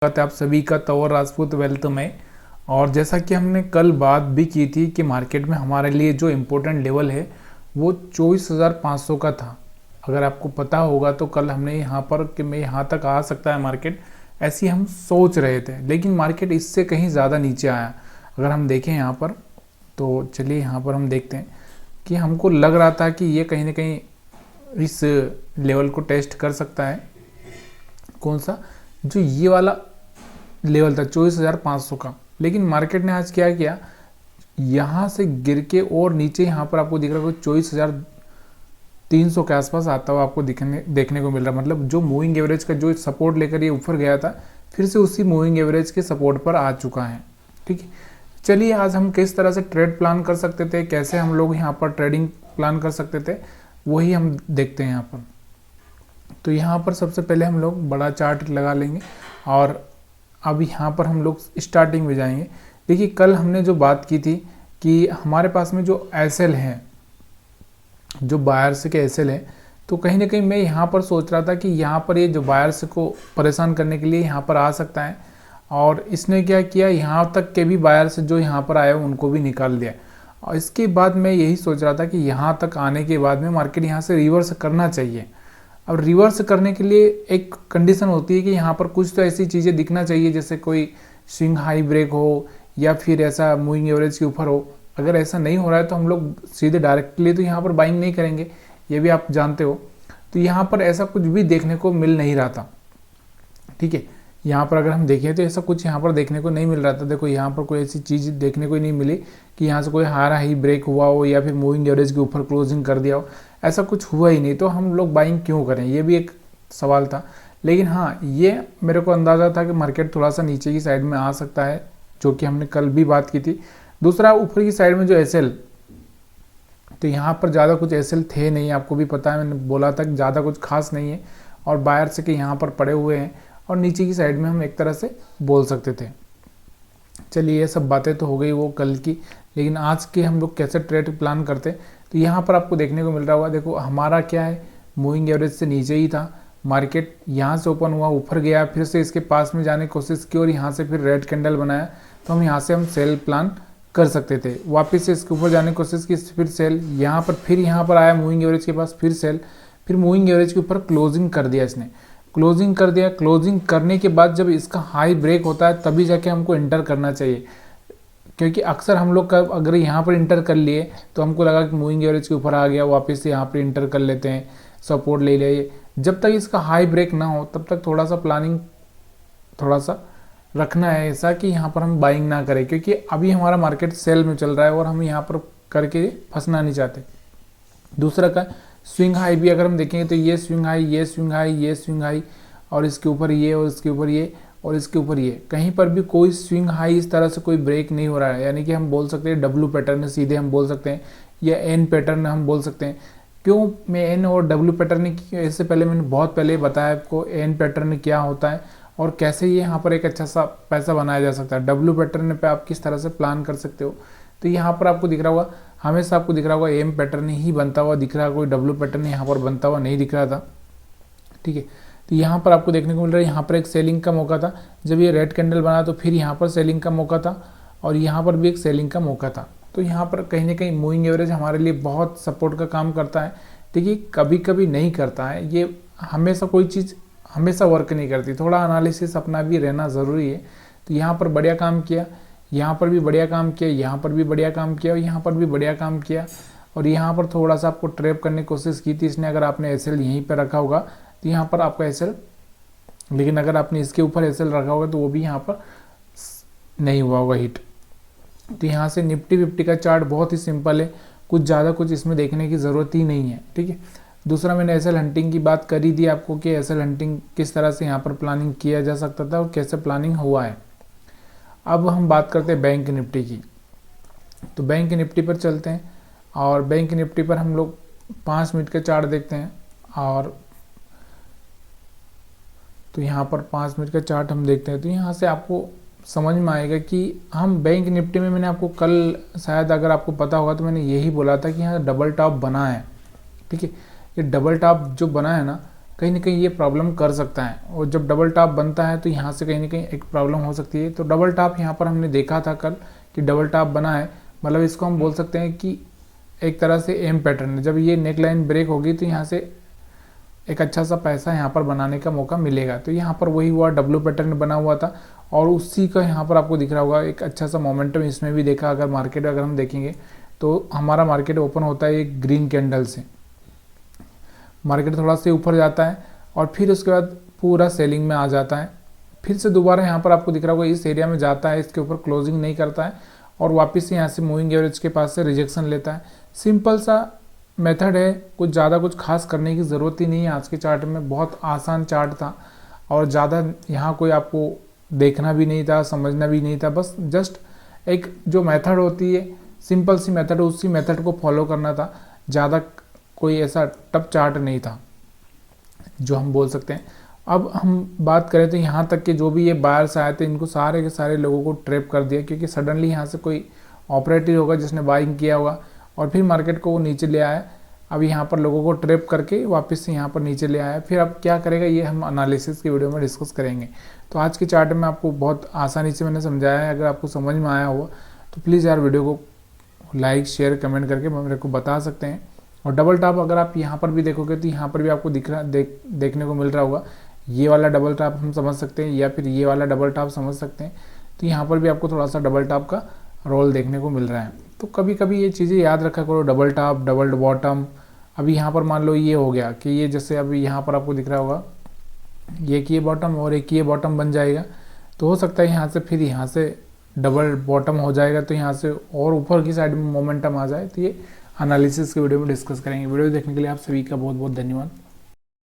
स्वागत है आप सभी का तंवर राजपूत वेल्थ में। और जैसा कि हमने कल बात भी की थी कि मार्केट में हमारे लिए जो इम्पोर्टेंट लेवल है वो 24,500 का था। अगर आपको पता होगा तो कल हमने यहाँ पर कि मैं यहाँ तक आ सकता है मार्केट, ऐसी हम सोच रहे थे, लेकिन मार्केट इससे कहीं ज़्यादा नीचे आया। अगर हम देखें यहाँ पर तो चलिए यहाँ पर हम देखते हैं कि हमको लग रहा था कि ये कहीं ना कहीं इस लेवल को टेस्ट कर सकता है। कौन सा? जो ये वाला लेवल था 24,500 का। लेकिन मार्केट ने आज क्या किया, यहाँ से गिर के और नीचे यहाँ पर आपको दिख रहा है 24,300 के आसपास आता हुआ आपको देखने को मिल रहा है। मतलब जो मूविंग एवरेज का जो सपोर्ट लेकर ये ऊपर गया था, फिर से उसी मूविंग एवरेज के सपोर्ट पर आ चुका है। ठीक है, चलिए आज हम किस तरह से ट्रेड प्लान कर सकते थे, कैसे हम लोग यहाँ पर ट्रेडिंग प्लान कर सकते थे, वही हम देखते हैं यहाँ पर। तो यहाँ पर सबसे पहले हम लोग बड़ा चार्ट लगा लेंगे और अब यहाँ पर हम लोग स्टार्टिंग में जाएंगे। देखिए कल हमने जो बात की थी कि हमारे पास में जो एसएल है, जो बायर्स के एसएल है, तो कहीं ना कहीं मैं यहाँ पर सोच रहा था कि यहाँ पर ये जो बायर्स को परेशान करने के लिए यहाँ पर आ सकता है। और इसने क्या किया, यहाँ तक के भी बायर्स जो यहाँ पर आए उनको भी निकाल दिया। और इसके बाद मैं यही सोच रहा था कि यहाँ तक आने के बाद में मार्केट यहाँ से रिवर्स करना चाहिए। अब रिवर्स करने के लिए एक कंडीशन होती है कि यहाँ पर कुछ तो ऐसी चीज़ें दिखना चाहिए, जैसे कोई स्विंग हाई ब्रेक हो या फिर ऐसा मूविंग एवरेज के ऊपर हो। अगर ऐसा नहीं हो रहा है तो हम लोग सीधे डायरेक्टली तो यहाँ पर बाइंग नहीं करेंगे, ये भी आप जानते हो। तो यहाँ पर ऐसा कुछ भी देखने को मिल नहीं रहा था। ठीक है, यहाँ पर अगर हम देखें तो ऐसा कुछ यहाँ पर देखने को नहीं मिल रहा था। देखो यहाँ पर कोई ऐसी चीज़ देखने को ही नहीं मिली कि यहाँ से कोई हाई ब्रेक हुआ हो या फिर मूविंग एवरेज के ऊपर क्लोजिंग कर दिया हो, ऐसा कुछ हुआ ही नहीं। तो हम लोग बाइंग क्यों करें, ये भी एक सवाल था। लेकिन हाँ, ये मेरे को अंदाज़ा था कि मार्केट थोड़ा सा नीचे की साइड में आ सकता है, जो कि हमने कल भी बात की थी। दूसरा, ऊपर की साइड में जो एसएल, तो यहाँ पर ज़्यादा कुछ एसएल थे नहीं, आपको भी पता है, मैंने बोला था कि ज़्यादा कुछ खास नहीं है और बायर से के यहाँ पर पड़े हुए हैं और नीचे की साइड में हम एक तरह से बोल सकते थे। चलिए ये सब बातें तो हो गई वो कल की, लेकिन आज के हम लोग कैसे ट्रेड प्लान करते। तो यहाँ पर आपको देखने को मिल रहा होगा, देखो हमारा क्या है, मूविंग एवरेज से नीचे ही था। मार्केट यहाँ से ओपन हुआ, ऊपर गया, फिर से इसके पास में जाने की कोशिश की और यहाँ से फिर रेड कैंडल बनाया। तो हम यहाँ से हम सेल प्लान कर सकते थे। वापस से इसके ऊपर जाने की कोशिश की, फिर सेल, यहाँ पर फिर यहाँ पर आया मूविंग एवरेज के पास, फिर सेल, फिर मूविंग एवरेज के ऊपर क्लोजिंग कर दिया इसने, क्लोजिंग कर दिया। क्लोजिंग करने के बाद जब इसका हाई ब्रेक होता है तभी जाके हमको एंटर करना चाहिए, क्योंकि अक्सर हम लोग का अगर यहाँ पर इंटर कर लिए तो हमको लगा कि मूविंग एवरेज के ऊपर आ गया, वापस से यहाँ पर इंटर कर लेते हैं, सपोर्ट ले लिए। जब तक इसका हाई ब्रेक ना हो तब तक थोड़ा सा प्लानिंग थोड़ा सा रखना है ऐसा कि यहाँ पर हम बाइंग ना करें, क्योंकि अभी हमारा मार्केट सेल में चल रहा है और हम यहाँ पर करके फंसना नहीं चाहते। दूसरा का स्विंग हाई भी अगर हम देखेंगे तो ये स्विंग हाई, ये स्विंग हाई, ये स्विंग हाई, और इसके ऊपर ये, और इसके ऊपर ये, और इसके ऊपर ये, कहीं पर भी कोई स्विंग हाई इस तरह से कोई ब्रेक नहीं हो रहा है। यानी कि हम बोल सकते हैं डब्ल्यू पैटर्न सीधे हम बोल सकते हैं, या एन पैटर्न हम बोल सकते हैं। क्यों मैं एन और डब्ल्यू पैटर्न, इससे पहले मैंने बहुत पहले बताया आपको एन पैटर्न क्या होता है और कैसे ये यहाँ पर एक अच्छा सा पैसा बनाया जा सकता है। डब्ल्यू पैटर्न पे आप किस तरह से प्लान कर सकते हो। तो यहाँ पर आपको दिख रहा होगा, हमेशा आपको दिख रहा होगा एम पैटर्न ही बनता हुआ दिख रहा है, कोई डब्ल्यू पैटर्न यहाँ पर बनता हुआ नहीं दिख रहा था। ठीक है, तो यहाँ पर आपको देखने को मिल रहा है, यहाँ पर एक सेलिंग का मौका था। जब ये रेड कैंडल बना तो फिर यहाँ पर सेलिंग का मौका था और यहाँ पर भी एक सेलिंग का मौका था। तो यहाँ पर कहीं ना कहीं मूविंग एवरेज हमारे लिए बहुत सपोर्ट का काम करता है। देखिए कभी कभी नहीं करता है, ये हमेशा कोई चीज़ हमेशा वर्क नहीं करती, थोड़ा एनालिसिस अपना भी रहना ज़रूरी है। तो यहाँ पर बढ़िया काम किया, यहाँ पर भी बढ़िया काम किया, यहाँ पर भी बढ़िया काम किया और यहाँ पर भी बढ़िया काम किया। और यहाँ पर थोड़ा सा आपको ट्रैप करने की कोशिश की थी इसने, अगर आपने एसएल यहीं पर रखा होगा तो यहाँ पर आपका एसएल, लेकिन अगर आपने इसके ऊपर एसएल रखा होगा तो वो भी यहाँ पर नहीं हुआ होगा हिट। तो यहाँ से निफ्टी 50 का चार्ट बहुत ही सिंपल है, कुछ ज़्यादा कुछ इसमें देखने की ज़रूरत ही नहीं है। ठीक है, दूसरा मैंने एसएल हंटिंग की बात कर ही दी आपको कि एसएल हंटिंग किस तरह से यहाँ पर प्लानिंग किया जा सकता था और कैसे प्लानिंग हुआ है। अब हम बात करते हैं बैंक निफ्टी की। तो बैंक निफ्टी पर चलते हैं और बैंक निफ्टी पर हम लोग 5 मिनट का चार्ट देखते हैं। और तो यहाँ पर 5 मिनट का चार्ट हम देखते हैं, तो यहाँ से आपको समझ में आएगा कि हम बैंक निफ्टी में, मैंने आपको कल शायद अगर आपको पता होगा तो मैंने यही बोला था कि यहाँ डबल टॉप बना है। ठीक है, ये डबल टॉप जो बना है ना, कहीं ना कहीं ये प्रॉब्लम कर सकता है। और जब डबल टॉप बनता है तो यहाँ से कहीं ना कहीं एक प्रॉब्लम हो सकती है। तो डबल टॉप यहाँ पर हमने देखा था कल कि डबल टॉप बना है, मतलब इसको हम बोल सकते हैं कि एक तरह से एम पैटर्न है। जब ये नेक लाइन ब्रेक होगी तो यहाँ से एक अच्छा सा पैसा यहाँ पर बनाने का मौका मिलेगा। तो यहाँ पर वही हुआ, डब्ल्यू पैटर्न बना हुआ था और उसी का यहाँ पर आपको दिख रहा होगा एक अच्छा सा मोमेंटम इसमें भी देखा। अगर मार्केट अगर हम देखेंगे तो हमारा मार्केट ओपन होता है एक ग्रीन कैंडल से, मार्केट थोड़ा सा ऊपर जाता है और फिर उसके बाद पूरा सेलिंग में आ जाता है। फिर से दोबारा यहाँ पर आपको दिख रहा होगा इस एरिया में जाता है, इसके ऊपर क्लोजिंग नहीं करता है और वापस से यहाँ से मूविंग एवरेज के पास से रिजेक्शन लेता है। सिंपल सा मेथड है, कुछ ज़्यादा कुछ खास करने की ज़रूरत ही नहीं है। आज के चार्ट में बहुत आसान चार्ट था और ज़्यादा यहाँ कोई आपको देखना भी नहीं था, समझना भी नहीं था। बस जस्ट एक जो मेथड होती है, सिंपल सी मेथड, उसी मेथड को फॉलो करना था। ज़्यादा कोई ऐसा टफ चार्ट नहीं था जो हम बोल सकते हैं। अब हम बात करें तो यहाँ तक कि जो भी ये बायर्स आए थे इनको सारे के सारे लोगों को ट्रैप कर दिया, क्योंकि सडनली यहाँ से कोई ऑपरेटिव होगा जिसने बाइंग किया होगा और फिर मार्केट को वो नीचे ले आया। अब यहाँ पर लोगों को ट्रैप करके वापस से यहाँ पर नीचे ले आया। फिर अब क्या करेगा ये हम एनालिसिस की वीडियो में डिस्कस करेंगे। तो आज के चार्ट में आपको बहुत आसानी से मैंने समझाया है। अगर आपको समझ में आया हुआ तो प्लीज़ यार वीडियो को लाइक शेयर कमेंट करके मेरे को बता सकते हैं। और डबल टॉप अगर आप यहाँ पर भी देखोगे तो यहाँ पर भी आपको देखने को मिल रहा होगा। ये वाला डबल टॉप हम समझ सकते हैं या फिर ये वाला डबल टॉप समझ सकते हैं। तो यहाँ पर भी आपको थोड़ा सा डबल टॉप का रोल देखने को मिल रहा है। तो कभी कभी ये चीज़ें याद रखा करो, डबल टॉप, डबल बॉटम। अभी यहाँ पर मान लो ये हो गया कि ये जैसे अभी यहाँ पर आपको दिख रहा होगा ये कि ये बॉटम और एक ये बॉटम बन जाएगा। तो हो सकता है यहाँ से फिर यहाँ से डबल बॉटम हो जाएगा, तो यहाँ से और ऊपर की साइड में मोमेंटम आ जाए। तो ये एनालिसिस के वीडियो में डिस्कस करेंगे। वीडियो देखने के लिए आप सभी का बहुत बहुत धन्यवाद।